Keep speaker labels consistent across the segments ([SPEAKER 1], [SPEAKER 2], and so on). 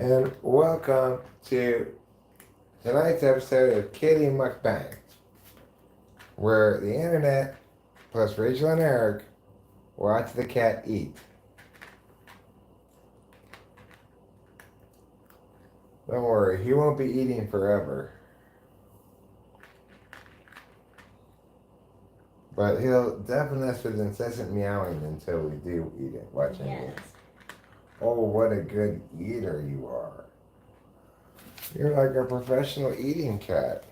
[SPEAKER 1] And welcome to tonight's episode of Kitty Mukbang, where the internet plus Rachel and Eric watch the cat eat. Don't worry, he won't be eating forever. But he'll deafen us with incessant meowing until we do eat it, watching it. Oh, what a good eater you are. You're like a professional eating cat.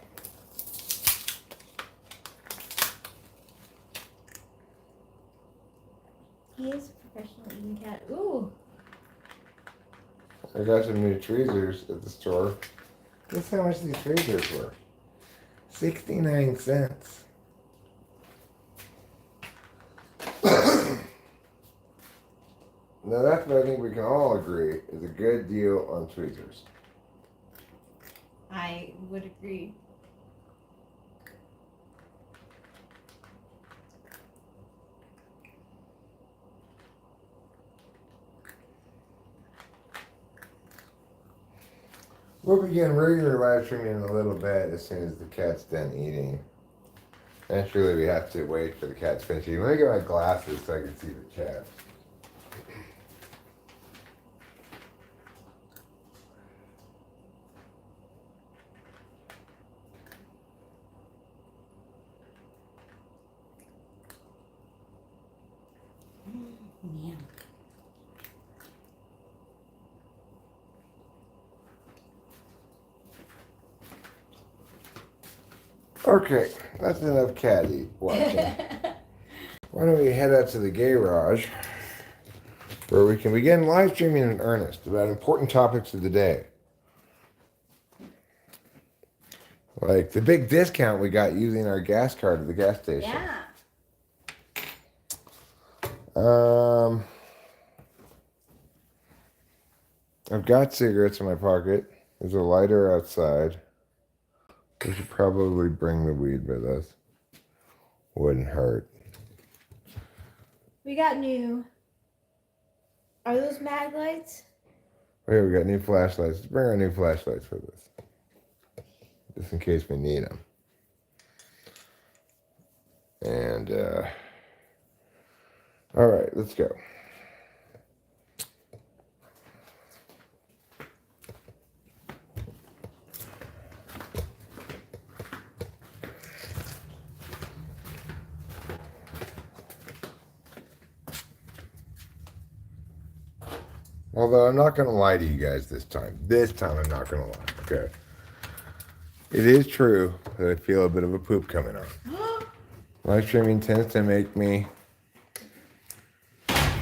[SPEAKER 2] He is a professional eating cat. Ooh.
[SPEAKER 1] I got some new tweezers at the store. Guess how much these tweezers were? 69 cents. Now that's what I think we can all agree is a good deal on tweezers.
[SPEAKER 2] I would agree.
[SPEAKER 1] We'll begin regular live streaming in a little bit as soon as the cat's done eating. Naturally, we have to wait for the cat to finish eating. Let me get my glasses so I can see the cat.
[SPEAKER 2] Yeah.
[SPEAKER 1] Okay, that's enough cat watching. Why don't we head out to the garage where we can begin live streaming in earnest about important topics of the day. Like the big discount we got using our gas card at the gas station.
[SPEAKER 2] Yeah.
[SPEAKER 1] I've got cigarettes in my pocket. There's a lighter outside. We should probably bring the weed with us. Wouldn't hurt.
[SPEAKER 2] We got new. Are those mag lights?
[SPEAKER 1] Oh, yeah, we got new flashlights. Let's bring our new flashlights with us. Just in case we need them. And, all right, let's go. Although I'm not going to lie to you guys this time. This time I'm not going to lie, okay? It is true that I feel a bit of a poop coming on. Live streaming tends to make me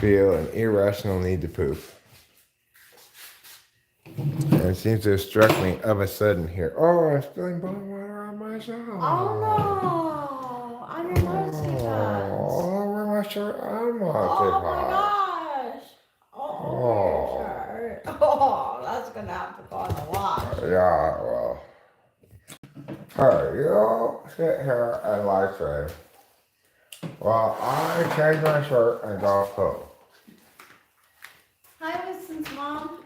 [SPEAKER 1] feel an irrational need to poop. And it seems to have struck me of a sudden here. Oh, I'm spilling bottled water on myself.
[SPEAKER 2] Oh no! On your nose,
[SPEAKER 1] All over my shirt. I'm not
[SPEAKER 2] oh my gosh! Oh, that's gonna have to go on the wash.
[SPEAKER 1] Yeah, well. Alright, you sit here and live stream while I change my shirt and go home.
[SPEAKER 2] Hi, Winston's mom.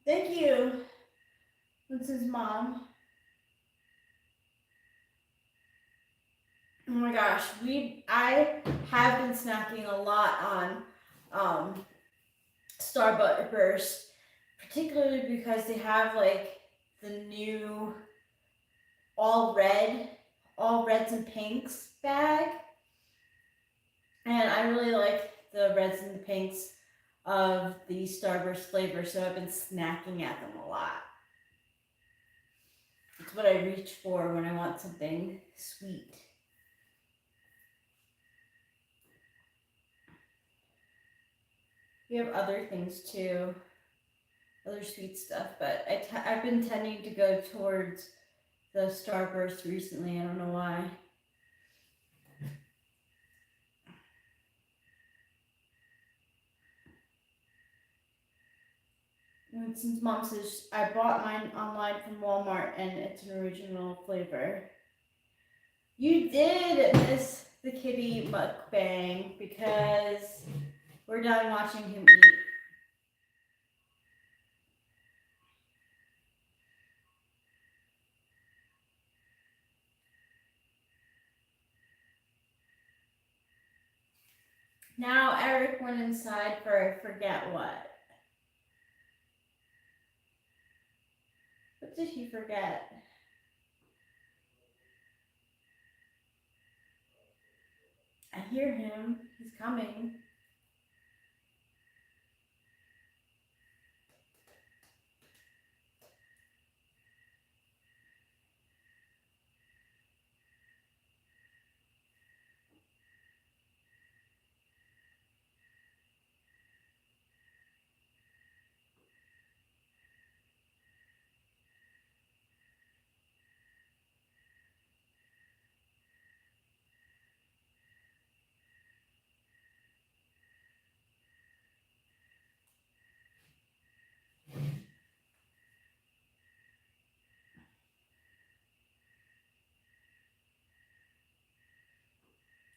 [SPEAKER 2] Thank you. Winston's mom. Oh my gosh, I have been snacking a lot on Starbucks particularly because they have like the new all reds and pinks bag. And I really like the reds and the pinks of the Starburst flavor, so I've been snacking at them a lot. It's what I reach for when I want something sweet. We have other things too, other sweet stuff, but I've been tending to go towards the Starburst recently. I don't know why. And since Mom says I bought mine online from Walmart and it's an original flavor. You did miss the kitty mukbang because we're done watching him eat. Now Eric went inside for I forget what. What did he forget? I hear him. He's coming.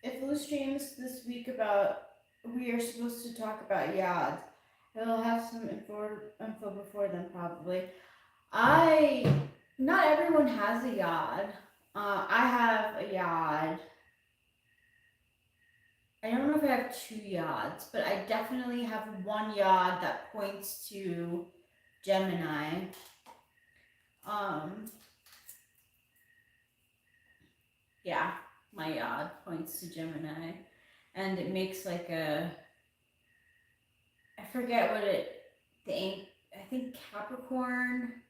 [SPEAKER 2] If Lou streams this week we are supposed to talk about yads. He'll have some info before then probably. Not everyone has a yad. I have a yad. I don't know if I have 2 yads, but I definitely have one yad that points to Gemini. Yeah, my yad points to Gemini. And it makes like I forget what I think Capricorn,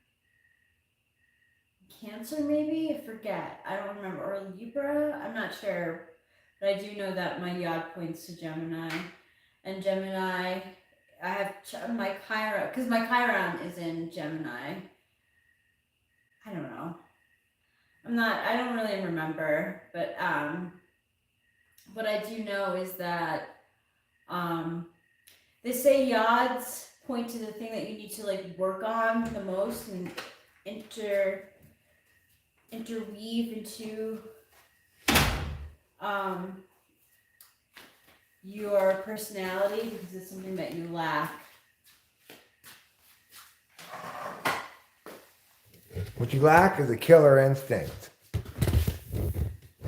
[SPEAKER 2] Cancer maybe? I forget. I don't remember. Or Libra? I'm not sure. But I do know that my yod points to Gemini. And Gemini, I have my Chiron, because my Chiron is in Gemini. I don't know. I don't really remember. But what I do know is that they say yods point to the thing that you need to like work on the most and interweave into your personality because it's something that you lack.
[SPEAKER 1] What you lack is a killer instinct.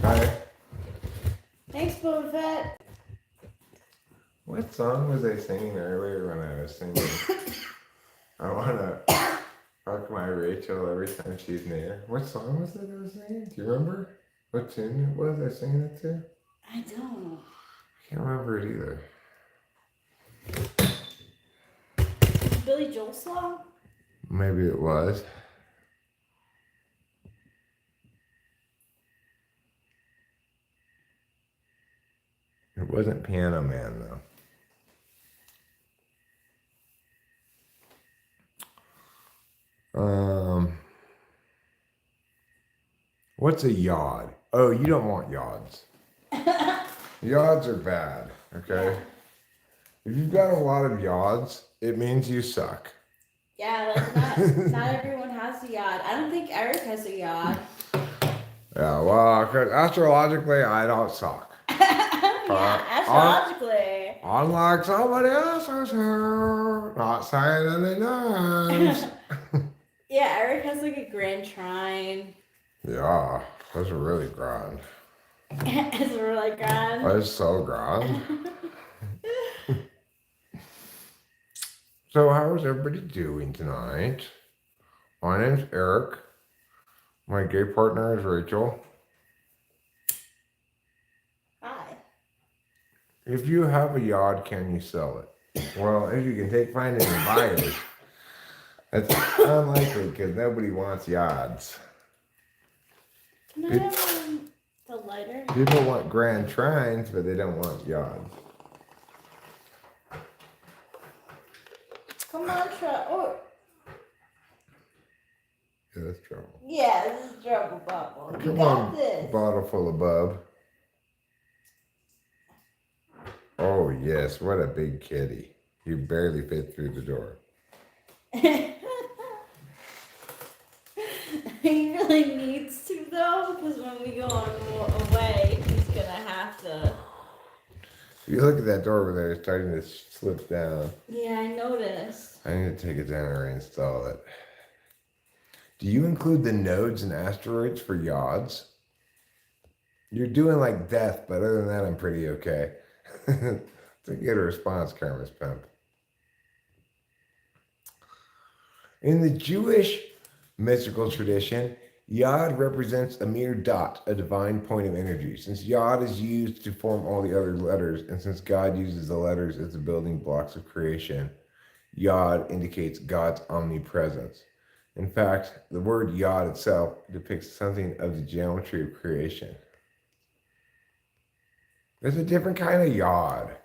[SPEAKER 1] Right?
[SPEAKER 2] Thanks, Boba Fett.
[SPEAKER 1] What song was I singing earlier when I was singing? I want to hug my Rachel every time she's near. What song was it I was singing? Do you remember what tune it was I was singing it to?
[SPEAKER 2] I don't.
[SPEAKER 1] I can't remember it either.
[SPEAKER 2] Billy Joel song?
[SPEAKER 1] Maybe it was. It wasn't Piano Man though. What's a yod? Oh, you don't want yods. Yods are bad, okay?
[SPEAKER 2] Yeah.
[SPEAKER 1] If you've got a lot of yods, it means you suck.
[SPEAKER 2] Yeah, like not everyone has a yod. I don't think Eric has a yod.
[SPEAKER 1] Yeah, well, because astrologically, I don't suck.
[SPEAKER 2] Yeah, astrologically.
[SPEAKER 1] Unlike somebody else's here, not saying any names.
[SPEAKER 2] Yeah, Eric has like a grand trine.
[SPEAKER 1] Yeah, that's really grand.
[SPEAKER 2] It's really grand.
[SPEAKER 1] That's so grand. So how's everybody doing tonight? My name's Eric. My gay partner is Rachel.
[SPEAKER 2] Hi.
[SPEAKER 1] If you have a yard, can you sell it? Well, if you can find any buyers, that's unlikely because nobody wants yards.
[SPEAKER 2] Can I have the lighter?
[SPEAKER 1] People want grand trines, but they don't want yards.
[SPEAKER 2] Come on, oh.
[SPEAKER 1] Yeah, that's trouble.
[SPEAKER 2] Yeah, this is trouble, Bubble. You
[SPEAKER 1] Come
[SPEAKER 2] got
[SPEAKER 1] on,
[SPEAKER 2] this.
[SPEAKER 1] bottle full of bub. Oh yes, what a big kitty. He barely fit through the door.
[SPEAKER 2] He really needs to though, because when we go on away, he's gonna have to.
[SPEAKER 1] If you look at that door over there, it's starting to slip down.
[SPEAKER 2] Yeah, I noticed.
[SPEAKER 1] I need to take it down and reinstall it. Do you include the nodes and asteroids for yods? You're doing like death, but other than that, I'm pretty okay. It's a good response, Karma's Pimp. In the Jewish mystical tradition, Yod represents a mere dot, a divine point of energy. Since Yod is used to form all the other letters, and since God uses the letters as the building blocks of creation, Yod indicates God's omnipresence. In fact, the word Yod itself depicts something of the geometry of creation. There's a different kind of Yod.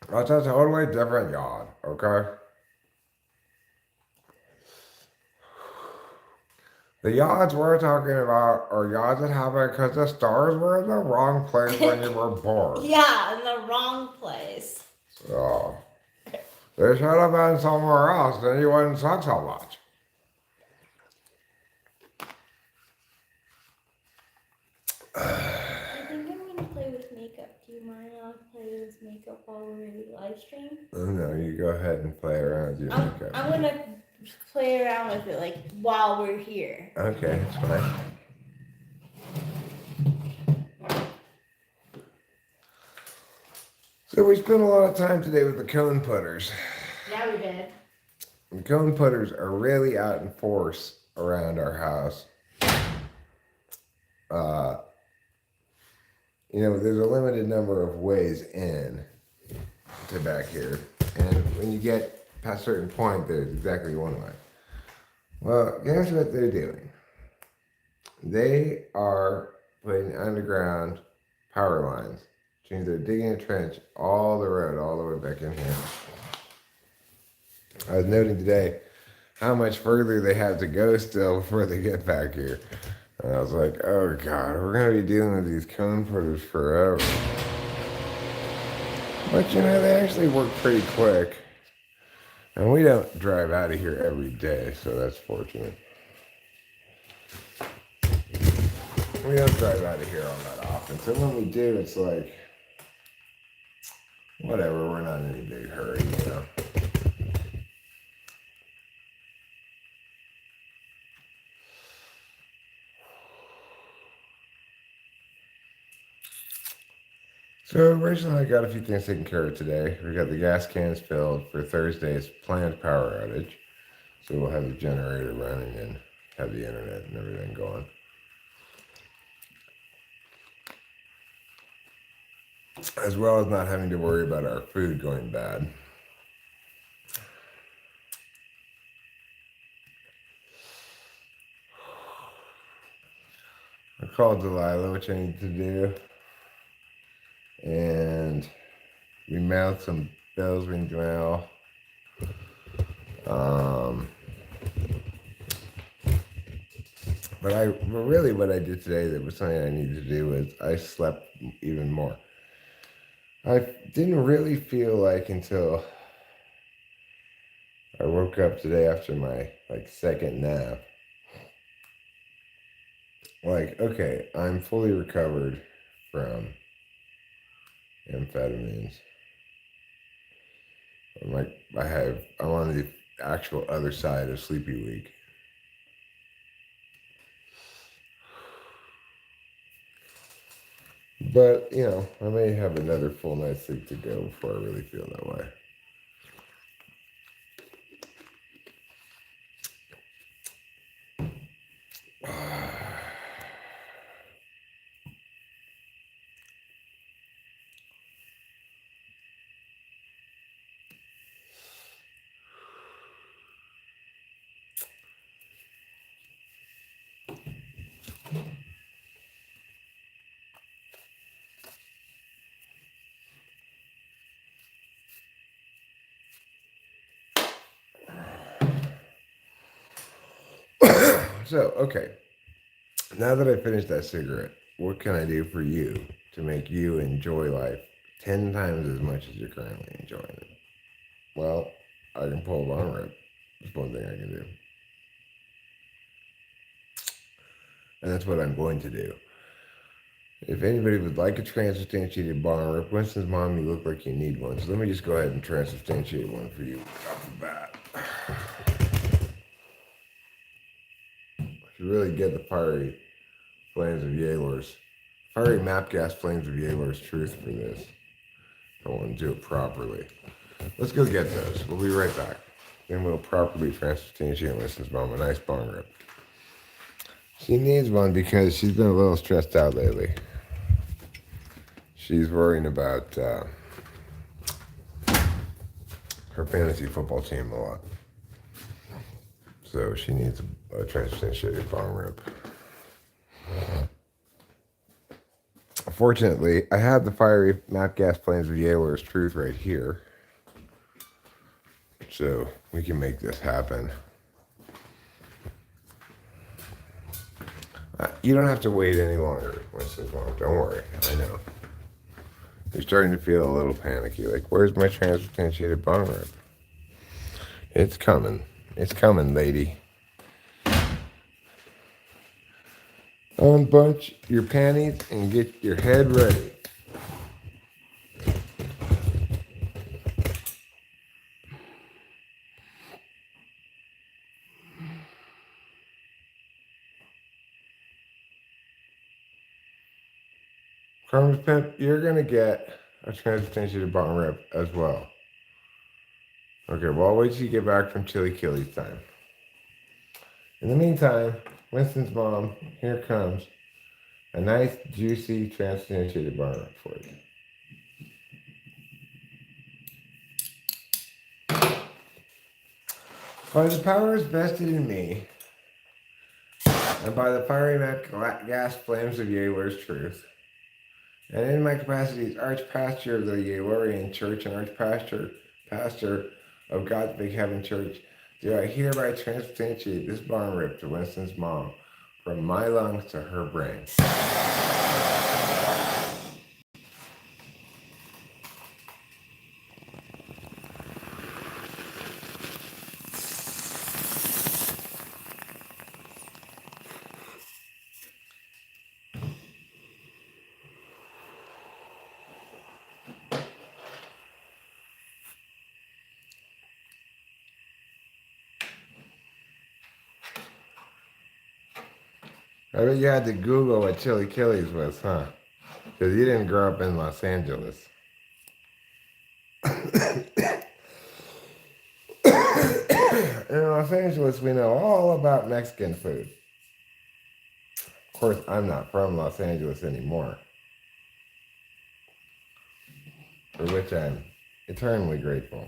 [SPEAKER 1] That's a totally different Yod, okay? The yods we're talking about are yods that happen because the stars were in the wrong place when you were born.
[SPEAKER 2] Yeah, in the wrong place.
[SPEAKER 1] So, they should have been somewhere else, then you wouldn't suck so much.
[SPEAKER 2] I think I'm gonna play with makeup. Do you mind if I play with makeup while we're live stream?
[SPEAKER 1] Oh no, you go ahead and play around with your makeup.
[SPEAKER 2] I'm gonna play around with it like while we're here.
[SPEAKER 1] Okay, that's fine. So we spent a lot of time today with the cone putters.
[SPEAKER 2] Yeah, we did.
[SPEAKER 1] The cone putters are really out in force around our house. There's a limited number of ways in to back here. And when you get past a certain point, there's exactly one way. Well, guess what they're doing? They are putting underground power lines. Which means they're digging a trench all the road, all the way back in here. I was noting today how much further they have to go still before they get back here. And I was like, oh God, we're going to be dealing with these cone putters forever. But they actually work pretty quick. And we don't drive out of here every day, so that's fortunate. We don't drive out of here all that often. So when we do, it's like, whatever, we're not in any big hurry, So originally I got a few things taken care of today. We got the gas cans filled for Thursday's planned power outage. So we'll have the generator running and have the internet and everything going. As well as not having to worry about our food going bad. I called Delilah, which I need to do. And we mailed some bills we need to mail. But really what I did today that was something I needed to do was I slept even more. I didn't really feel like until I woke up today after my second nap. Okay, I'm fully recovered from amphetamines. I'm on the actual other side of Sleepy Week. But, I may have another full night's sleep to go before I really feel that way. So, okay. Now that I finished that cigarette, what can I do for you to make you enjoy life 10 times as much as you're currently enjoying it? Well, I can pull a bong rip. That's one thing I can do. And that's what I'm going to do. If anybody would like a transubstantiated bong rip, Winston's mom, you look like you need one. So let me just go ahead and transubstantiate one for you off the bat. To really get the fiery flames of Yalor's, fiery map gas flames of Yalor's truth for this. I want to do it properly. Let's go get those. We'll be right back. Then we'll properly transubstantiate Winston's mom a nice bong rip. She needs one because she's been a little stressed out lately. She's worrying about her fantasy football team a lot. So she needs a transubstantiated bong rip. Fortunately, I have the fiery map gas flames of Yalor's truth right here. So we can make this happen. You don't have to wait any longer, Winston's mom. Don't worry. I know. You're starting to feel a little panicky. Like, where's my transubstantiated bong rip? It's coming. It's coming, lady. Unbunch your panties and get your head ready. Crumbs Pimp, you're going to get a transubstantiated bong rip as well. Okay, well, I'll wait till you get back from Chili Killy's time. In the meantime, Winston's mom, here comes a nice, juicy, transubstantiated bong rip for you. By the powers vested in me, and by the fiery gas flames of Yalor's truth, and in my capacity as archpastor of the Yalorian Church and pastor of God's Big Heaven Church, do I hereby transubstantiate this bong rip to Winston's mom, from my lungs to her brain. I bet you had to Google what Chili Killy's was, huh? Because you didn't grow up in Los Angeles. In Los Angeles, we know all about Mexican food. Of course, I'm not from Los Angeles anymore, for which I'm eternally grateful.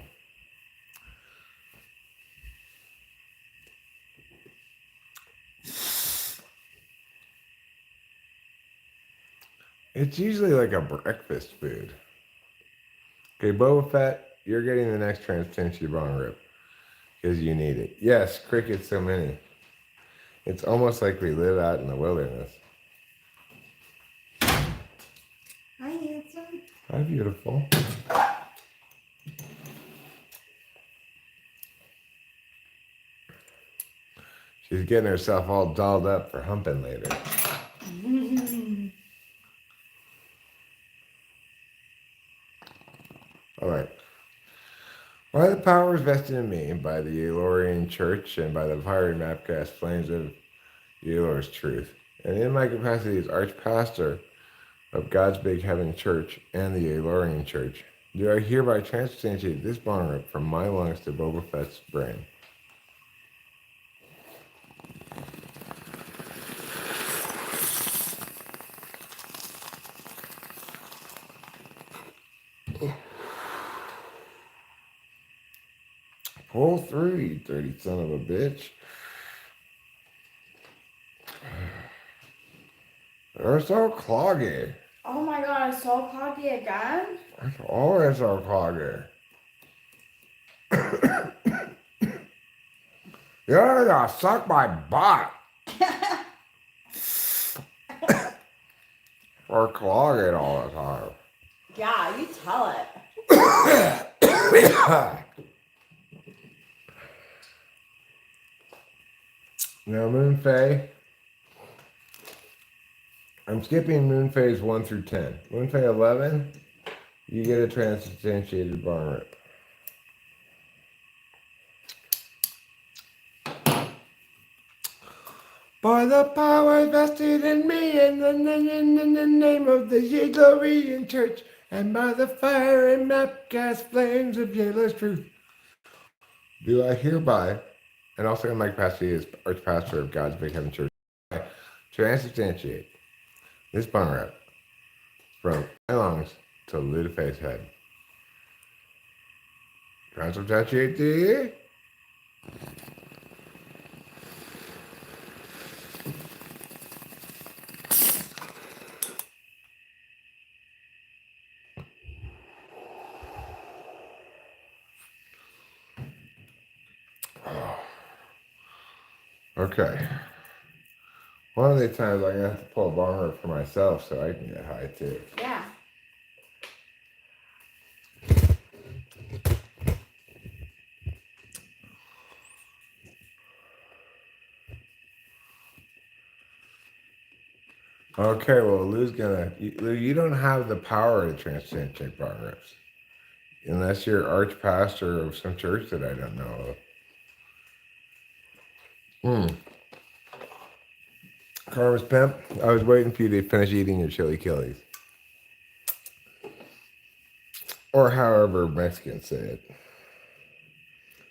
[SPEAKER 1] It's usually like a breakfast food. Okay, Boba Fett, you're getting the next transubstantiated bong rip because you need it. Yes, crickets, so many. It's almost like we live out in the wilderness.
[SPEAKER 2] Hi, handsome.
[SPEAKER 1] Hi, beautiful. She's getting herself all dolled up for humping later. All right. By the powers vested in me, by the Yalorian Church, and by the fiery mapcast flames of Yalor's truth, and in my capacity as archpastor of God's Big Heaven Church and the Yalorian Church, do I hereby transubstantiate this bong rip from my lungs to Boba Fett's brain. Pull through, you dirty son of a bitch. They're so cloggy.
[SPEAKER 2] Oh my god, it's so cloggy again?
[SPEAKER 1] It's always so cloggy. You gotta suck my butt. Or clog it all the time.
[SPEAKER 2] Yeah, you tell it.
[SPEAKER 1] Now, Moon Fae. I'm skipping Moon Phase 1 through 10. Moon Phase 11, you get a transubstantiated barn rip. By the power vested in me in the name of the Yiglorian Church, and by the fire and map gas flames of Yale's truth, do I hereby, and also in my capacity as Archpastor of God's Big Heaven Church, transubstantiate this barn rip from my lungs to Ludaface's head. Transubstantiate thee. Okay. One of these times I'm going to have to pull a barn rip for myself so I can get high too.
[SPEAKER 2] Yeah.
[SPEAKER 1] Okay, well, Lou, you don't have the power to transubstantiate barn rips. Unless you're archpastor of some church that I don't know of. Karma's Pimp, I was waiting for you to finish eating your chili killies. Or however Mexicans say it.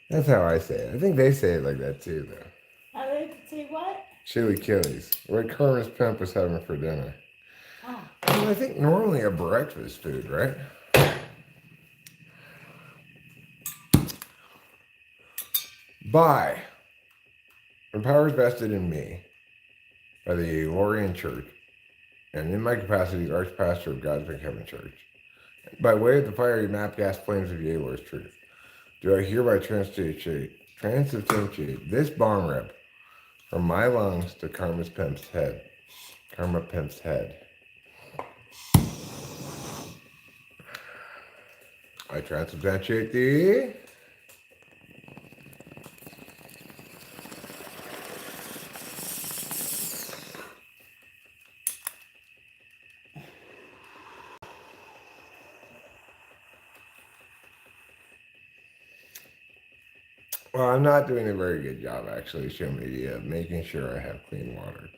[SPEAKER 1] That's how I say it. I think they say it like that too, though.
[SPEAKER 2] How do they say what?
[SPEAKER 1] Chili killies. What Karma's Pimp was having for dinner.
[SPEAKER 2] Oh.
[SPEAKER 1] Well, I think normally a breakfast food, right? By the powers vested in me by the Lorian Church, and in my capacity as Archpastor of God's Big Heaven Church, by way of the fiery map gas flames of Yale's truth, do I hereby transubstantiate this barn rip from my lungs to Karma Pimp's head. Karma Pimp's head. I transubstantiate thee. Well, I'm not doing a very good job, actually, show media, of making sure I have clean water.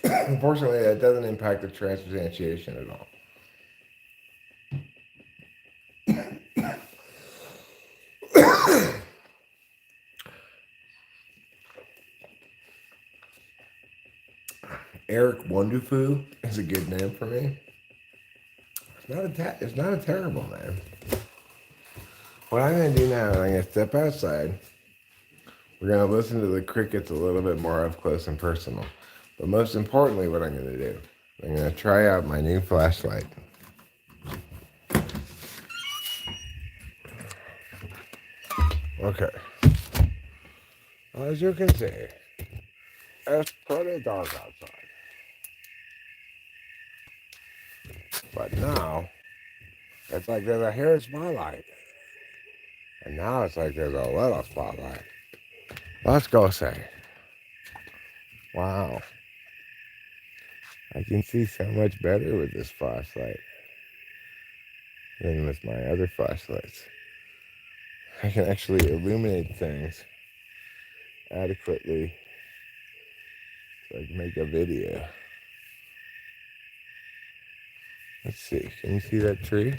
[SPEAKER 1] Unfortunately, that doesn't impact the transubstantiation at all. Eric Wonderfu is a good name for me. It's not a terrible name. What I'm going to do now is I'm going to step outside. We're going to listen to the crickets a little bit more up close and personal. But most importantly, what I'm going to do, I'm going to try out my new flashlight. Okay. As you can see, it's pretty dark outside. But now, it's like there's a huge spotlight. And now it's like there's a little spotlight. Let's go say. Wow. I can see so much better with this flashlight than with my other flashlights. I can actually illuminate things adequately so I can make a video. Let's see. Can you see that tree?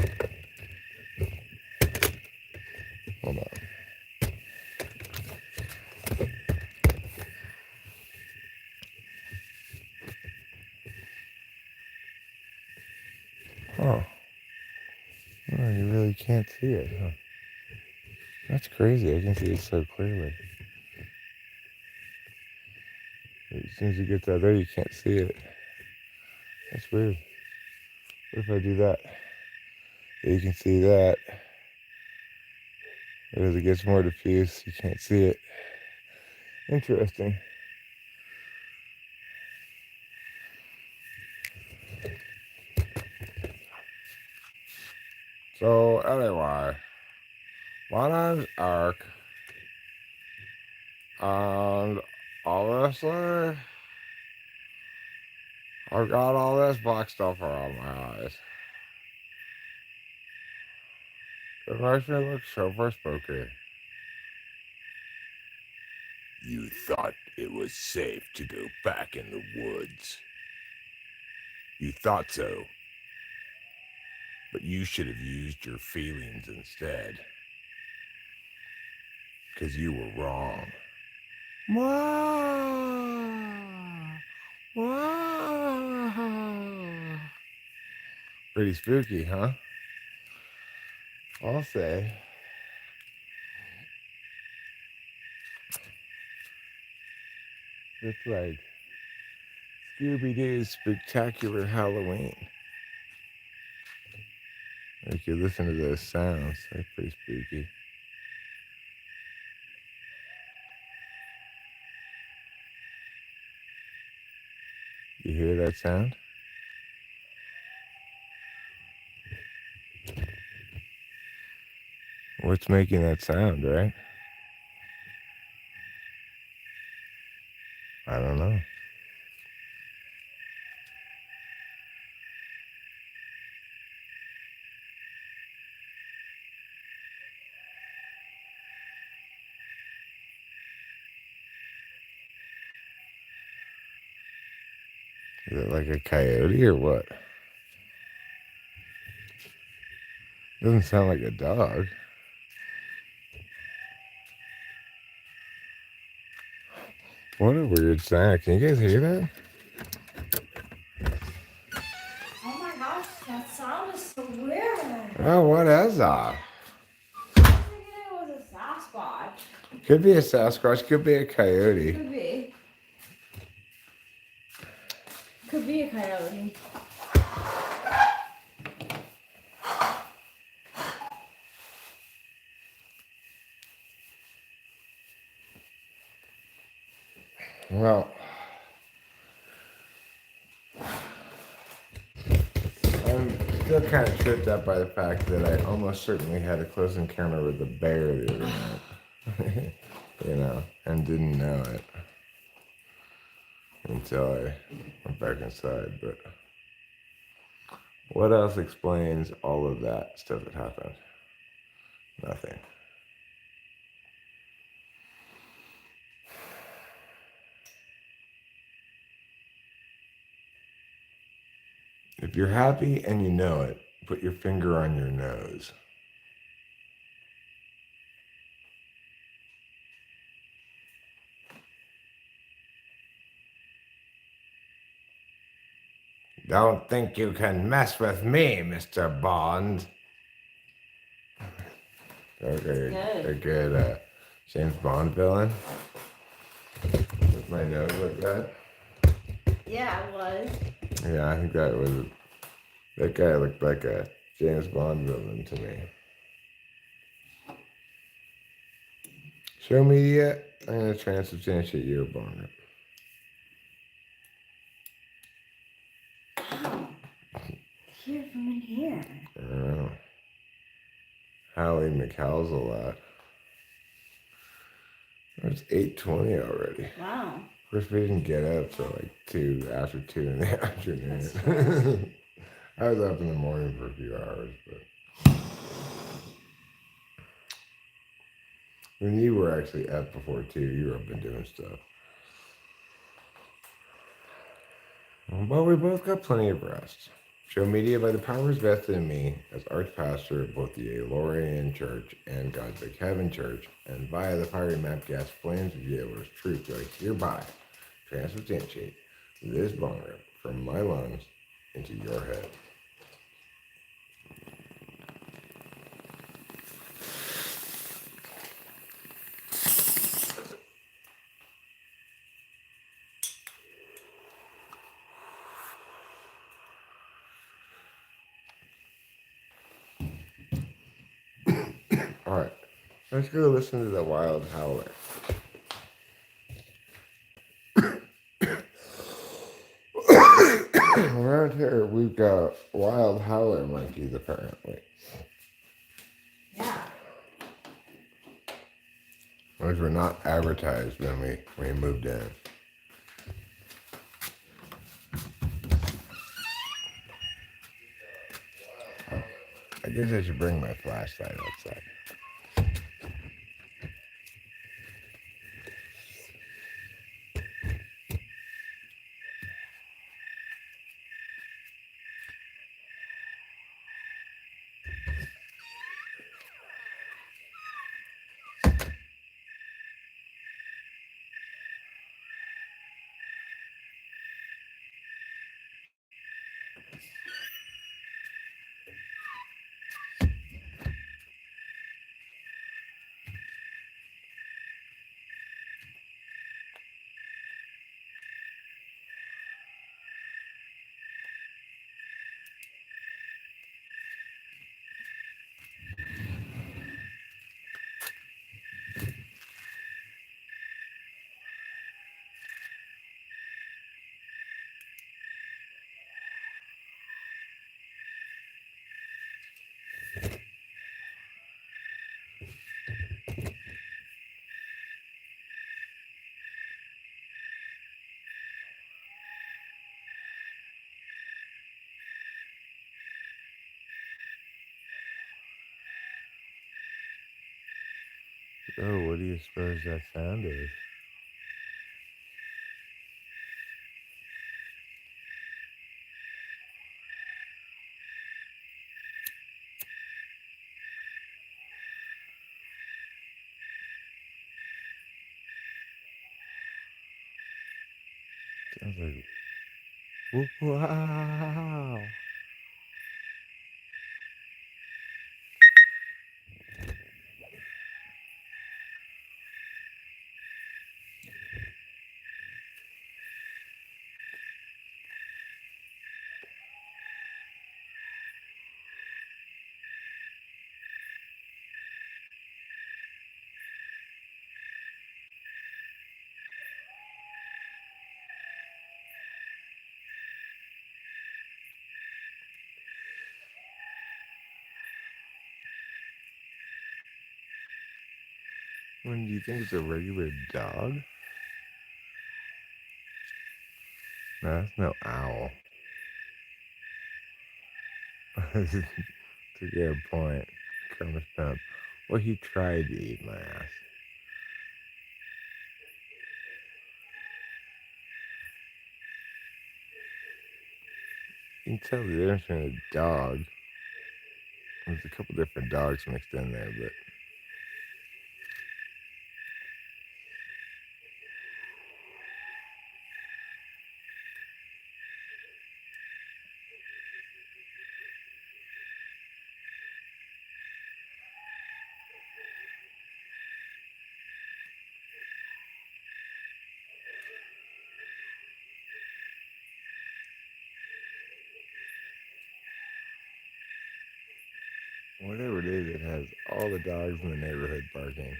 [SPEAKER 1] Hold on. Oh. Oh, you really can't see it, huh? That's crazy. I can see it so clearly. As soon as you get that there, you can't see it. That's weird. What if I do that? You can see that. But as it gets more diffuse, you can't see it. Interesting. So anyway, my name's Eric, and obviously I've got all this black stuff around my eyes. It makes me look super spooky.
[SPEAKER 3] You thought it was safe to go back in the woods. You thought so. But you should have used your feelings instead. 'Cause you were wrong.
[SPEAKER 1] Wow. Wow. Pretty spooky, huh? I'll say. It's like Scooby-Doo's Spectacular Halloween. If you listen to those sounds, they're pretty spooky. You hear that sound? What's making that sound, right? I don't know. Is it like a coyote or what? Doesn't sound like a dog. What a weird sound. Can you guys hear that?
[SPEAKER 2] Oh my gosh, that sound is so weird.
[SPEAKER 1] Oh, what is that?
[SPEAKER 2] I was thinking it was a Sasquatch.
[SPEAKER 1] Could be a Sasquatch, could be a coyote.
[SPEAKER 2] Could be. Could be a coyote.
[SPEAKER 1] Well, I'm still kind of tripped up by the fact that I almost certainly had a close encounter with a bear the other night. You know, and didn't know it until I went back inside. But what else explains all of that stuff that happened? Nothing. If you're happy and you know it, put your finger on your nose. Don't think you can mess with me, Mr. Bond. Okay, a good James Bond villain. With my nose like that.
[SPEAKER 2] Yeah, it was.
[SPEAKER 1] Yeah, I think that guy looked like a James Bond villain to me. Show media, I'm gonna transubstantiate your Bond.
[SPEAKER 2] Here from in here.
[SPEAKER 1] I don't know. Hallie McHowell's a lot. It's 8:20 already.
[SPEAKER 2] Wow.
[SPEAKER 1] Of course, we didn't get up till like after 2 in the afternoon. I was up in the morning for a few hours, but when you were actually up before 2, you were up and doing stuff. But we both got plenty of rest. Show media by the powers vested in me as archpastor of both the Elorian Church and God's Big Heaven Church, and via the fiery map gas flames of Yelor's truth, do I hereby transubstantiate this bone rip from my lungs into your head. All right, let's go listen to the wild howler. around here we've got wild howler monkeys apparently.
[SPEAKER 2] Yeah.
[SPEAKER 1] Those were not advertised when we moved in. I guess I should bring my flashlight outside. Oh, what do you suppose that sound is? Sounds like, wow. When do you think it's a regular dog? No, that's no owl. That's a good point. Kermit Pimp. Well, he tried to eat my ass. You can tell the difference between a dog. There's a couple different dogs mixed in there, but whatever it is, it has all the dogs in the neighborhood barking.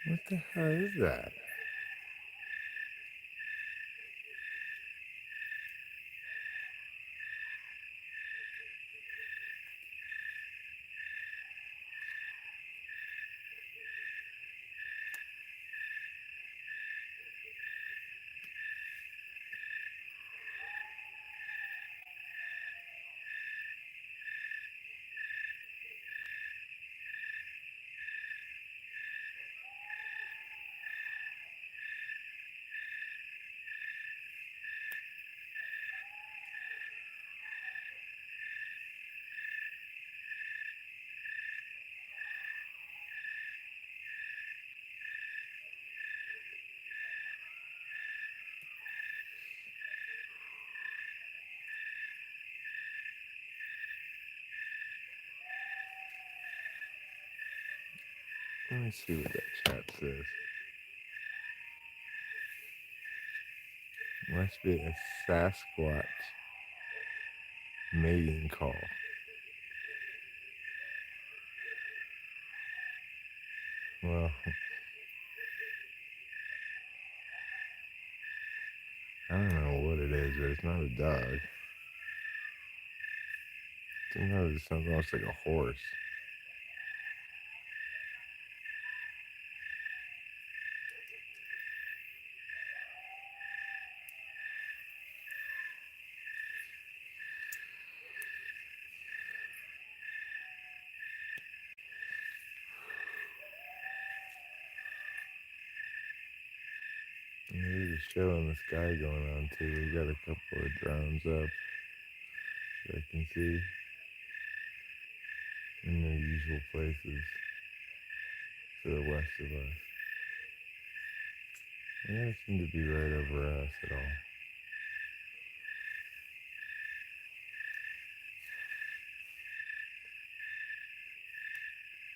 [SPEAKER 1] What the hell is that? me see what that chat says. Must be a Sasquatch mating call. Well, I don't know what it is, but it's not a dog. Sometimes it sounds almost like a horse. There's a show in the sky going on too. We got a couple of drones up that I can see in their usual places to the west of us. They don't seem to be right over us at all.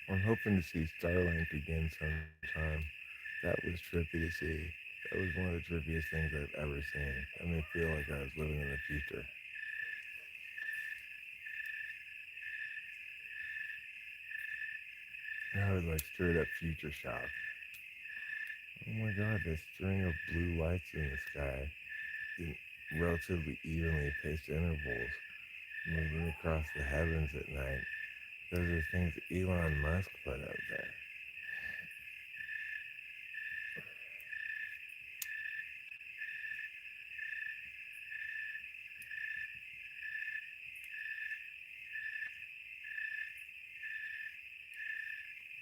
[SPEAKER 1] I'm hoping to see Starlink again sometime. That was trippy to see. That was one of the trippiest things I've ever seen. It made me feel like I was living in the future. I was like straight up future shock. Oh my god, this string of blue lights in the sky in relatively evenly paced intervals moving across the heavens at night. Those are things Elon Musk put out there.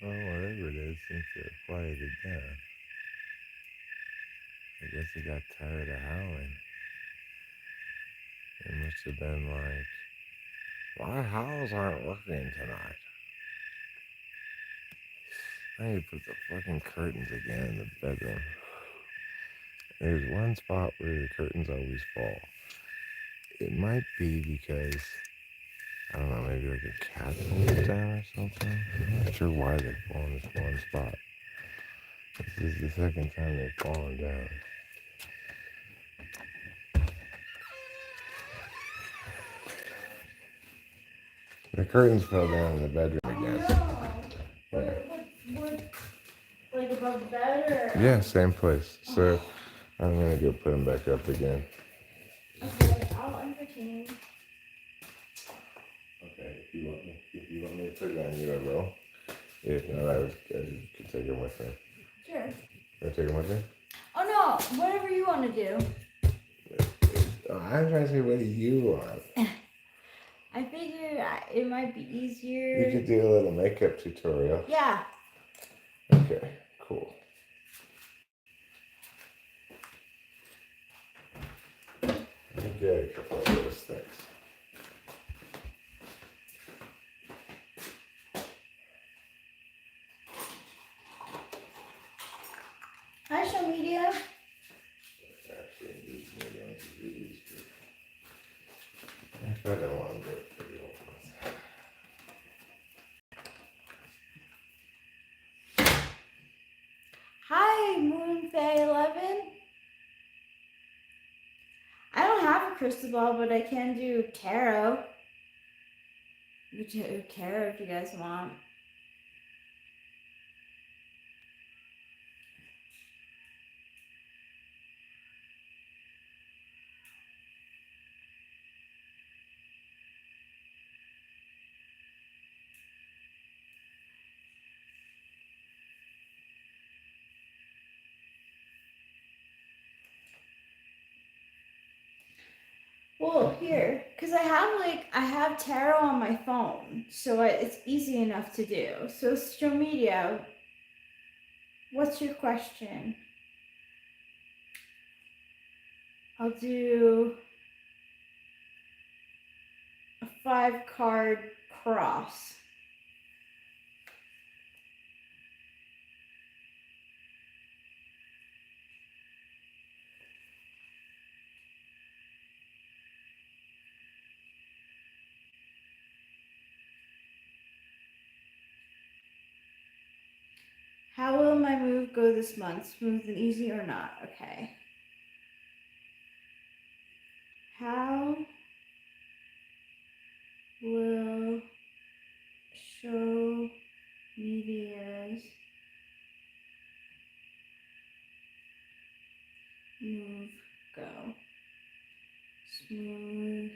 [SPEAKER 1] Well, whatever it is, seems to have quieted down. I guess it got tired of howling. It must have been like, my howls aren't working tonight. I need to put the fucking curtains again in the bedroom. There's one spot where the curtains always fall. It might be because, I don't know, maybe like a cat falls down or something. I'm not sure why they fall in this one spot. This is the second time they've fallen down. The curtains fell down in the bedroom again.
[SPEAKER 2] What, like above the bed or?
[SPEAKER 1] Yeah, same place. So I'm gonna go put them back up again.
[SPEAKER 2] Okay, I'll entertain.
[SPEAKER 1] Okay, if you want me to put it on you, I will. If not, I could take them with me.
[SPEAKER 2] Sure.
[SPEAKER 1] Can I take them with me?
[SPEAKER 2] Oh no, whatever you want to do.
[SPEAKER 1] I'm trying to say, what do you want?
[SPEAKER 2] I figured it might be
[SPEAKER 1] You
[SPEAKER 2] easier.
[SPEAKER 1] could do a little makeup tutorial.
[SPEAKER 2] Yeah.
[SPEAKER 1] Okay, cool. Okay, a couple of those things.
[SPEAKER 2] Hi, show media.
[SPEAKER 1] I don't want to do it for you.
[SPEAKER 2] Hi, Moonfay11. I don't have a crystal ball, but I can do tarot. You can do tarot if you guys want. Well, here, because I have tarot on my phone, so it's easy enough to do. So, social media, what's your question? I'll do a 5-card cross. How will my move go this month? Smooth and easy or not? Okay. How will show media's move go? Smooth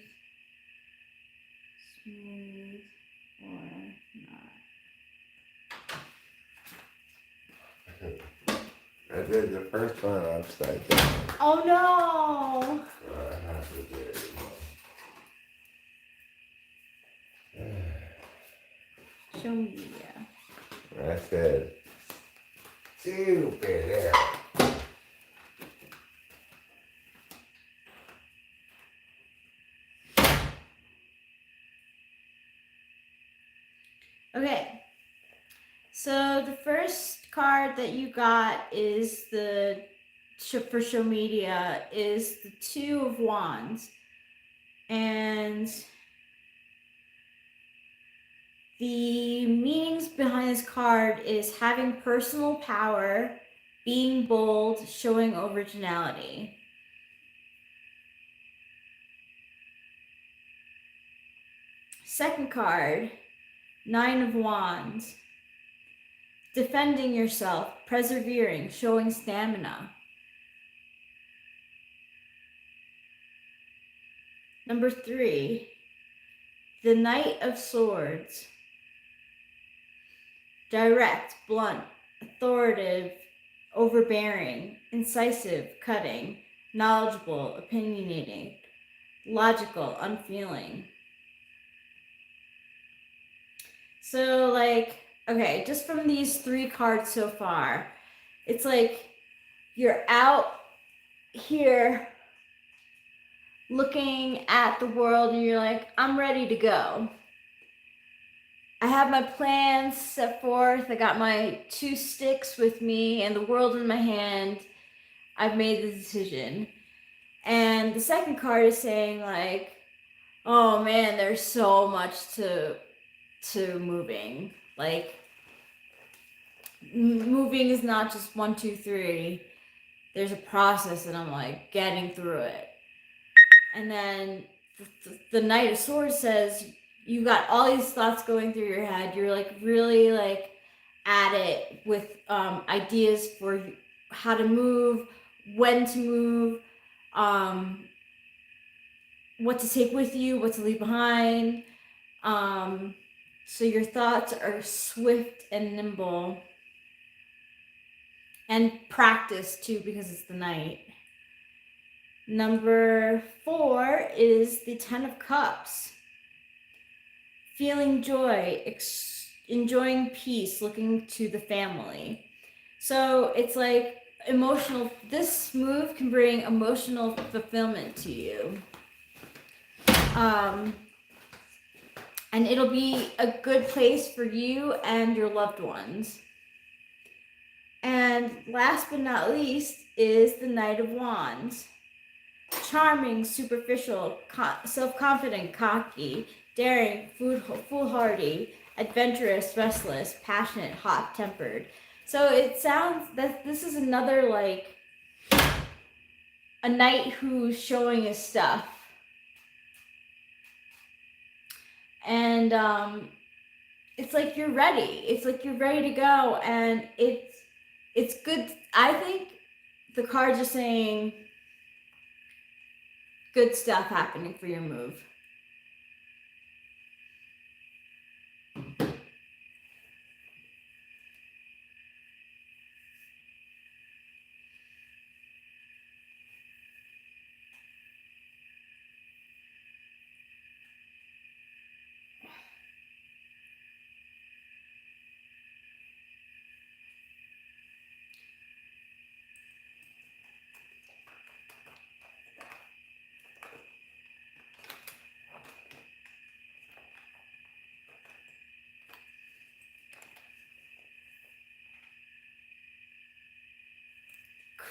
[SPEAKER 2] or not?
[SPEAKER 1] I did the first one upside down.
[SPEAKER 2] Oh no!
[SPEAKER 1] So I have to do it.
[SPEAKER 2] Show media.
[SPEAKER 1] I said, stupid hell.
[SPEAKER 2] Okay. So the first card that you got is for show media is the Two of Wands. And the meanings behind this card is having personal power, being bold, showing originality. Second card, Nine of Wands. Defending yourself, persevering, showing stamina. Number 3, the Knight of Swords. Direct, blunt, authoritative, overbearing, incisive, cutting, knowledgeable, opinionated, logical, unfeeling. So, like, okay, just from these 3 cards so far, it's like you're out here looking at the world and you're like, I'm ready to go. I have my plans set forth. I got my 2 sticks with me and the world in my hand. I've made the decision. And the second card is saying like, oh man, there's so much to moving. Like, moving is not just 1, 2, 3. There's a process and I'm like getting through it. And then the Knight of Swords says you got all these thoughts going through your head. You're like really like at it with ideas for how to move, when to move, what to take with you, what to leave behind. So your thoughts are swift and nimble. And practice too, because it's the night. Number 4 is the Ten of Cups. Feeling joy, enjoying peace, looking to the family. So it's like emotional, this move can bring emotional fulfillment to you. And it'll be a good place for you and your loved ones. And last but not least is the Knight of Wands. Charming, superficial, self-confident, cocky, daring, foolhardy, adventurous, restless, passionate, hot-tempered. So it sounds that this is another like a knight who's showing his stuff. And it's like you're ready. It's like you're ready to go, and it's good. I think the cards are saying good stuff happening for your move.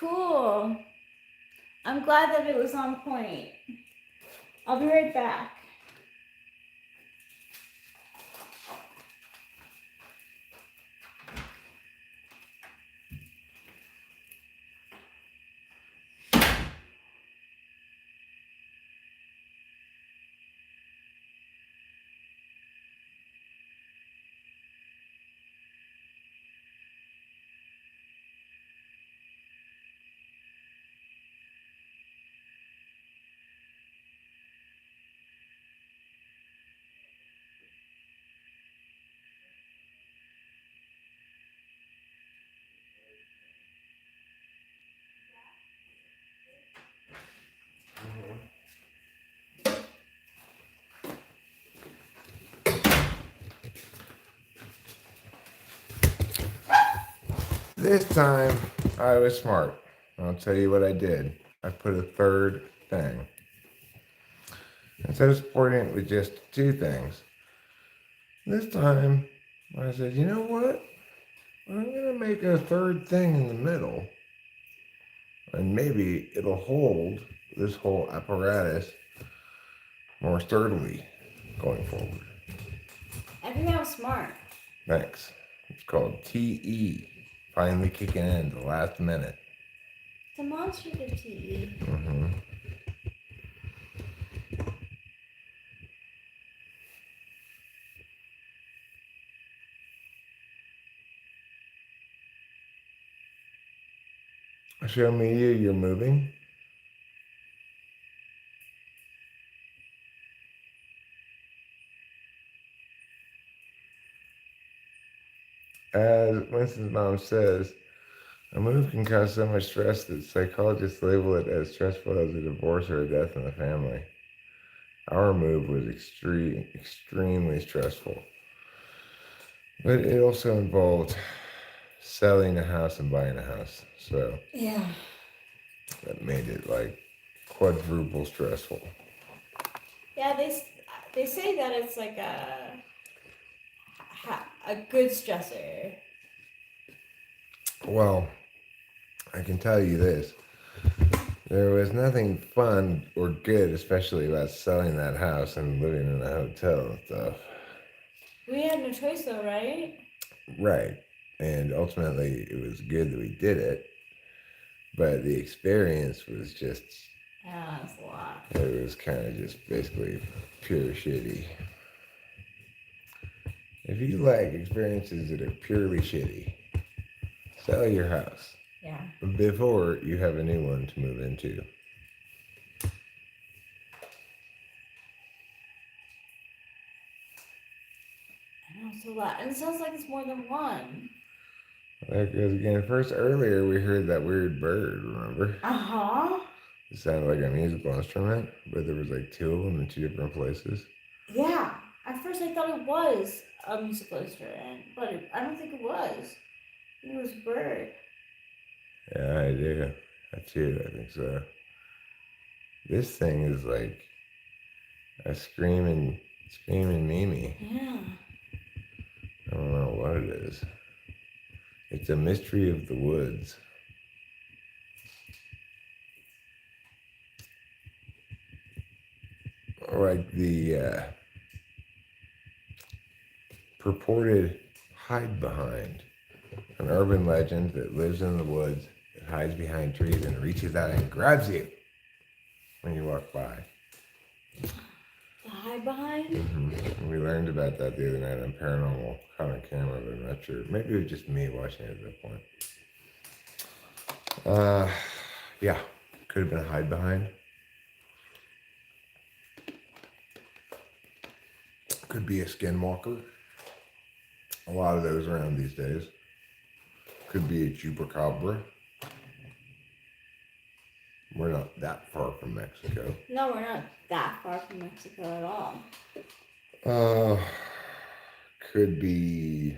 [SPEAKER 2] Cool. I'm glad that it was on point. I'll be right back.
[SPEAKER 1] This time, I was smart. I'll tell you what I did. I put a third thing. Instead of supporting it with just two things, this time I said, you know what? I'm going to make a third thing in the middle, and maybe it'll hold this whole apparatus more sturdily going forward.
[SPEAKER 2] I think that was smart.
[SPEAKER 1] Thanks. It's called TE. Finally kicking in at the last minute.
[SPEAKER 2] Demonstrative TE.
[SPEAKER 1] Mm-hmm. Show media, you're moving. As Winston's mom says, a move can cause so much stress that psychologists label it as stressful as a divorce or a death in the family. Our move was extremely stressful. But it also involved selling a house and buying a house. So
[SPEAKER 2] Yeah.
[SPEAKER 1] that made it like quadruple stressful.
[SPEAKER 2] Yeah, they say that it's like a good stressor.
[SPEAKER 1] Well, I can tell you this. There was nothing fun or good, especially about selling that house and living in a hotel and stuff.
[SPEAKER 2] We had no choice though, right?
[SPEAKER 1] Right. And ultimately, it was good that we did it. But the experience was just,
[SPEAKER 2] Yeah, that's a lot.
[SPEAKER 1] it was kind of just basically pure shitty. If you like experiences that are purely shitty, sell your house
[SPEAKER 2] Yeah.
[SPEAKER 1] before you have a new one to move into.
[SPEAKER 2] I know, it's a lot. And it sounds like it's more than one.
[SPEAKER 1] Because again, first earlier we heard that weird bird, remember?
[SPEAKER 2] Uh-huh.
[SPEAKER 1] It sounded like a musical instrument, but there was like two of them in two different places.
[SPEAKER 2] Yeah. At first I thought it was a musical instrument, but I don't think it was. I think it was a bird.
[SPEAKER 1] Yeah, I do. I too, I think so. This thing is like a screaming Mimi.
[SPEAKER 2] Yeah.
[SPEAKER 1] I don't know what it is. It's a mystery of the woods. Like the purported hide behind. An urban legend that lives in the woods, it hides behind trees and reaches out and grabs you when you walk by.
[SPEAKER 2] The hide behind?
[SPEAKER 1] Mm-hmm. We learned about that the other night on Paranormal caught on camera, but I'm not sure. Maybe it was just me watching it at that point. Yeah, could have been a hide behind. Could be a skinwalker. A lot of those around these days. Could be a chupacabra. We're not that far from Mexico.
[SPEAKER 2] No, we're not that far from Mexico at all.
[SPEAKER 1] Could be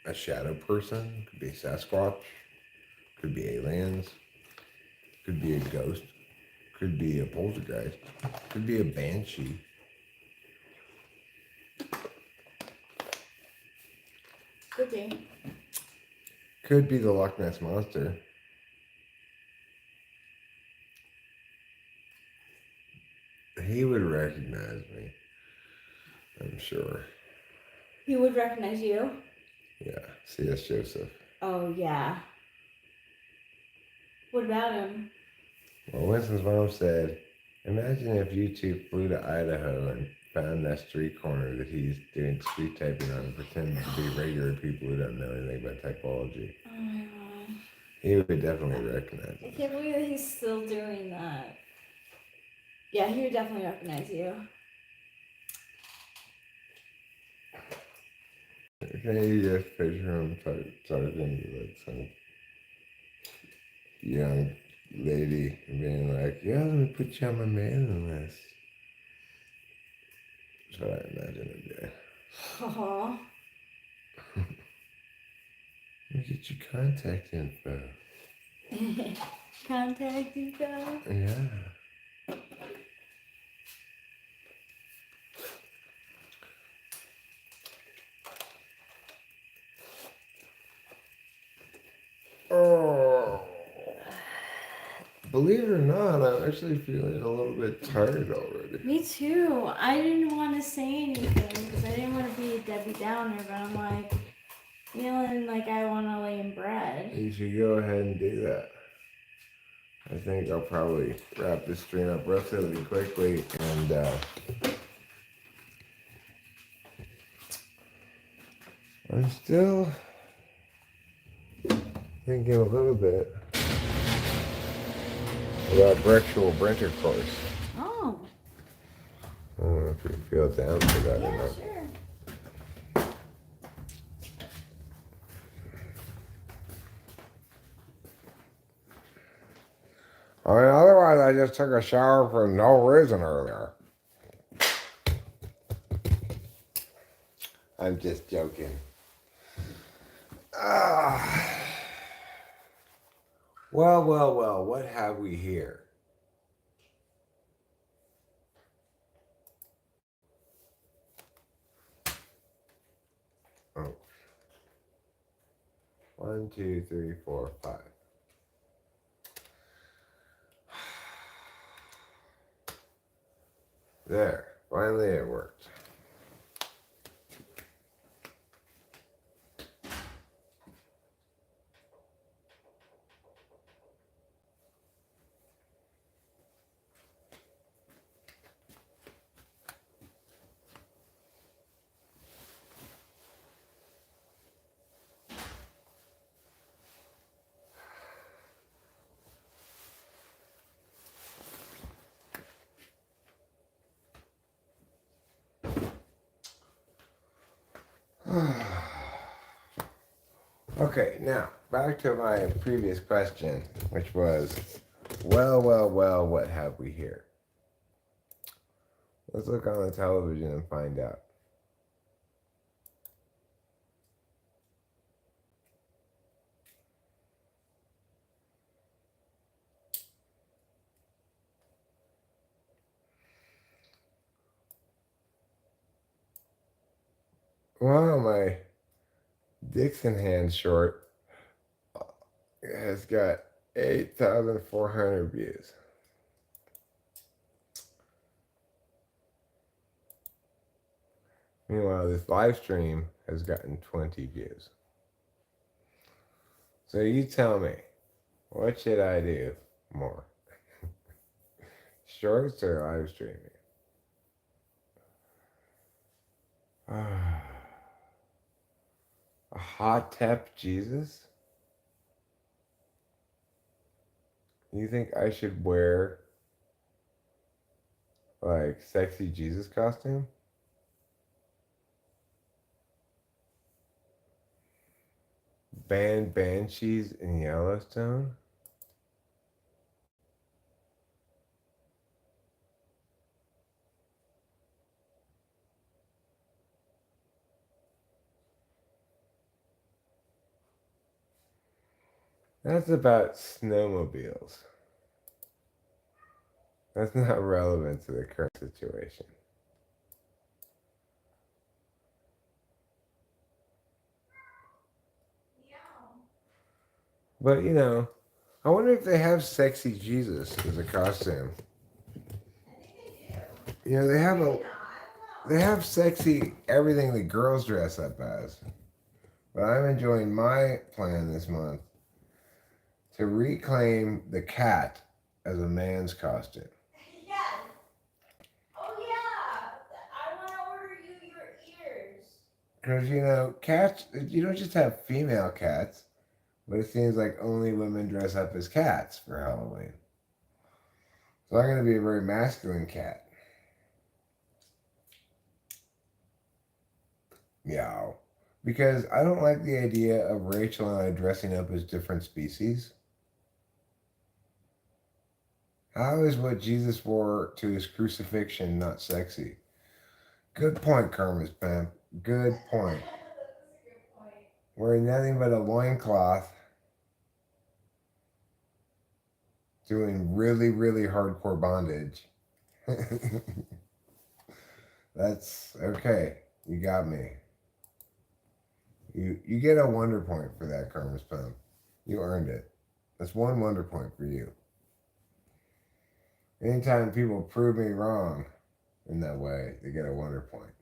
[SPEAKER 1] a shadow person. Could be a Sasquatch. Could be aliens. Could be a ghost. Could be a poltergeist. Could be a banshee.
[SPEAKER 2] Could be.
[SPEAKER 1] Could be the Loch Ness Monster. He would recognize me. I'm sure.
[SPEAKER 2] He would recognize you?
[SPEAKER 1] Yeah. C.S. Joseph.
[SPEAKER 2] Oh, yeah. What about him?
[SPEAKER 1] Well, Winston's mom said, imagine if you two flew to Idaho and found that street corner that he's doing street typing on and pretending to be regular people who don't know anything about typology.
[SPEAKER 2] Oh my god.
[SPEAKER 1] He would definitely recognize
[SPEAKER 2] I
[SPEAKER 1] it.
[SPEAKER 2] can't believe that he's still doing that. Yeah, he would definitely recognize you.
[SPEAKER 1] Can you just picture him talking to like some young lady being like, yeah, let me put you on my mailing list. That's what I imagine it'd be.
[SPEAKER 2] Aw.
[SPEAKER 1] Let me get your contact info.
[SPEAKER 2] Contact info.
[SPEAKER 1] Yeah. Oh. Believe it or not, I'm actually feeling a little bit tired already.
[SPEAKER 2] Me too. I didn't want to say anything because I didn't want to be a Debbie Downer, but I'm like feeling like I want to lay in bed.
[SPEAKER 1] You should go ahead and do that. I think I'll probably wrap this stream up relatively quickly and I'm still thinking a little bit about virtual Brinter course.
[SPEAKER 2] Oh.
[SPEAKER 1] I don't know if you feel down for that or
[SPEAKER 2] Yeah,
[SPEAKER 1] not.
[SPEAKER 2] sure.
[SPEAKER 1] I mean, otherwise I just took a shower for no reason earlier. I'm just joking. Well, what have we here? Oh. 1, 2, 3, 4, 5. There, finally it worked. Okay, now back to my previous question, which was, well, what have we here? Let's look on the television and find out. Wow, my Dixon hand short has got 8,400 views. Meanwhile, this live stream has gotten 20 views. So you tell me, what should I do more? Shorts or live streaming? A hot tep Jesus? You think I should wear like sexy Jesus costume? Ban banshees in Yellowstone? That's about snowmobiles. That's not relevant to the current situation. But you know, I wonder if they have sexy Jesus as a costume. You know, they have sexy everything the girls dress up as. But I'm enjoying my plan this month to reclaim the cat as a man's costume.
[SPEAKER 2] Yes. Oh yeah. I want to order you your ears.
[SPEAKER 1] Because, you know, cats, you don't just have female cats, but it seems like only women dress up as cats for Halloween. So I'm going to be a very masculine cat. Meow. Because I don't like the idea of Rachel and I dressing up as different species. How is what Jesus wore to his crucifixion not sexy? Good point, Kermit's Pimp. Good point. Wearing nothing but a loincloth, doing really, really hardcore bondage. That's okay. You got me. You get a wonder point for that, Kermit's Pimp. You earned it. That's one wonder point for you. Anytime people prove me wrong in that way, they get a wonder point.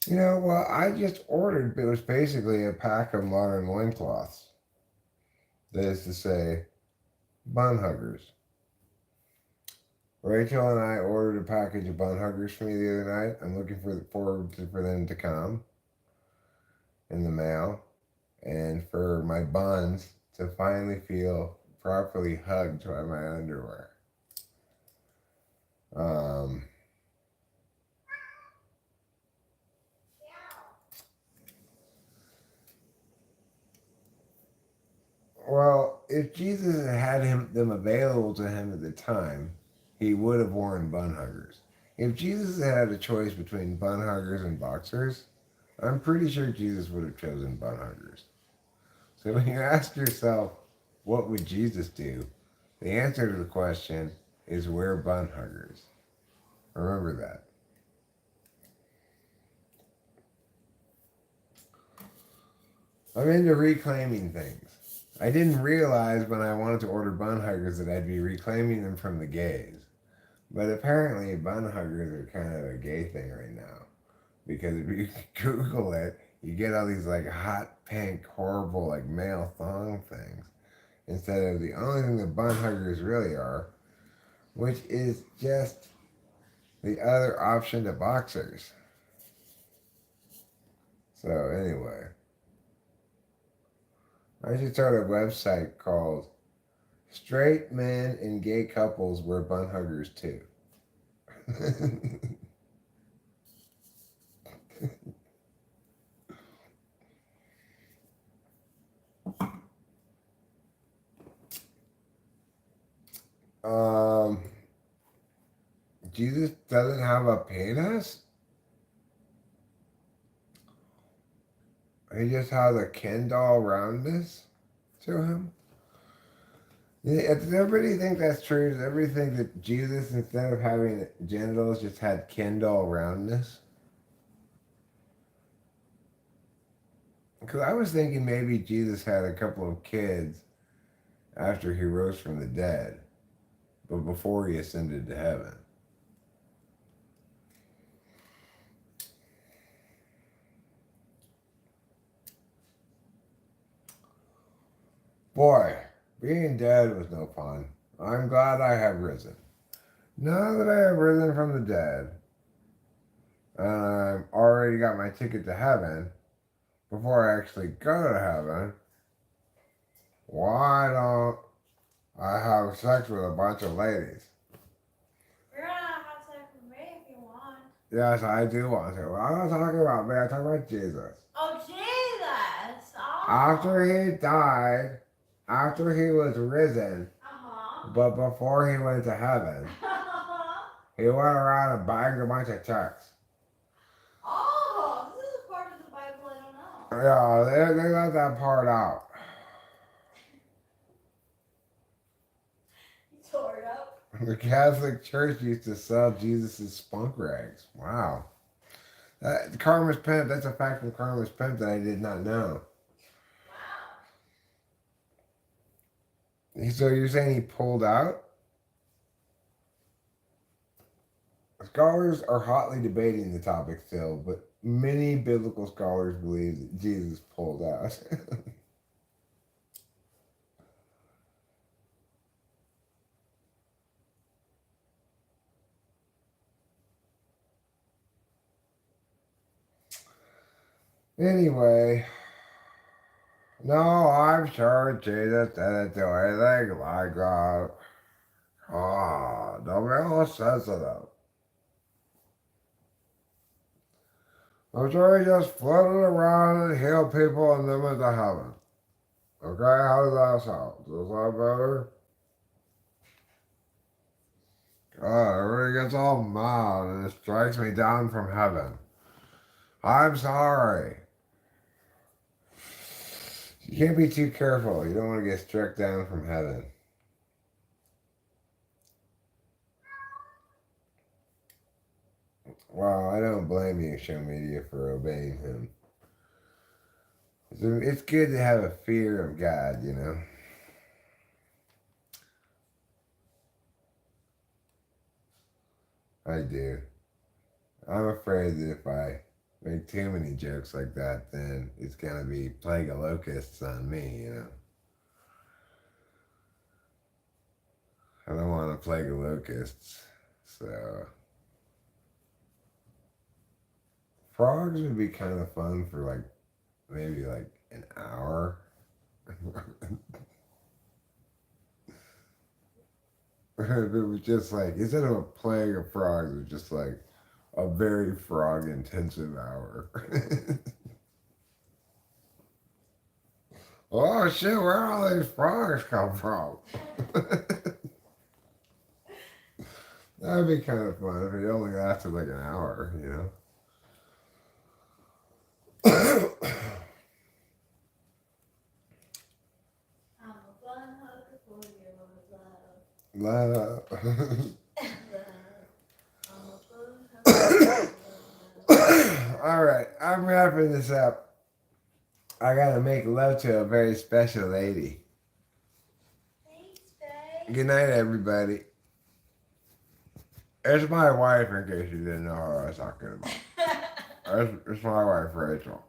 [SPEAKER 1] You know, well, I just ordered, it was basically a pack of modern loincloths. That is to say, bun huggers. Rachel and I ordered a package of bun huggers for me the other night. I'm looking forward for them to come in the mail and for my buns to finally feel properly hugged by my underwear. Well, if Jesus had them available to him at the time, he would have worn bun huggers. If Jesus had a choice between bun huggers and boxers, I'm pretty sure Jesus would have chosen bun huggers. So when you ask yourself, what would Jesus do? The answer to the question is wear bun huggers. Remember that. I'm into reclaiming things. I didn't realize when I wanted to order bun huggers that I'd be reclaiming them from the gays. But apparently bun huggers are kind of a gay thing right now. Because if you Google it, you get all these like hot, pink, horrible like male thong things. Instead of the only thing that bun huggers really are, which is just the other option to boxers. So anyway, I should start a website called Straight Men and Gay Couples Wear Bun Huggers Too. Jesus doesn't have a penis? He just has a Ken doll roundness to him? Does everybody think that's true? Does everybody think that Jesus, instead of having genitals, just had Ken doll roundness? Because I was thinking maybe Jesus had a couple of kids after he rose from the dead, but before he ascended to heaven. Boy, being dead was no fun. I'm glad I have risen. Now that I have risen from the dead, and I've already got my ticket to heaven, before I actually go to heaven, why don't I have sex with a bunch of ladies?
[SPEAKER 2] You're gonna have sex with me if you want.
[SPEAKER 1] Yes, I do want to. I'm not talking about me, I'm talking about Jesus.
[SPEAKER 2] Oh, Jesus! Oh.
[SPEAKER 1] After he died, after he was risen, but before he went to heaven, he went around and banged a bunch of chicks.
[SPEAKER 2] Oh, this is a part of the Bible I don't know.
[SPEAKER 1] Yeah, they left that part out.
[SPEAKER 2] You tore it up.
[SPEAKER 1] The Catholic Church used to sell Jesus' spunk rags. Wow. Karma's Pimp, that's a fact from Karma's Pimp that I did not know.
[SPEAKER 2] Wow.
[SPEAKER 1] So you're saying he pulled out? Scholars are hotly debating the topic still, but many biblical scholars believe that Jesus pulled out. Anyway, no, I'm sure Jesus didn't do anything like that. Don't be all sensitive. I'm sure he just floated around and healed people and then went to heaven. Okay, how does that sound? Does that sound better? Oh, everybody gets all mad and it strikes me down from heaven. I'm sorry. You can't be too careful. You don't want to get struck down from heaven. Well, I don't blame you, show media, for obeying him. It's good to have a fear of God, you know. I do. I'm afraid that if I make too many jokes like that, then it's gonna be plague of locusts on me, you know. I don't want a plague of locusts, so frogs would be kind of fun for like maybe like an hour. If it was just like instead of a plague of frogs, it was just like a very frog intensive hour. Oh shit, where all these frogs come from? That'd be kind of fun if it only lasted like an hour, you know?
[SPEAKER 2] I'm a fun hugger for your
[SPEAKER 1] Love.
[SPEAKER 2] love. I'm a fun hugger for your love.
[SPEAKER 1] All right, I'm wrapping this up. I gotta make love to a very special lady.
[SPEAKER 2] Thanks, babe.
[SPEAKER 1] Good night, everybody. It's my wife, in case you didn't know who I was talking about. It's my wife, Rachel.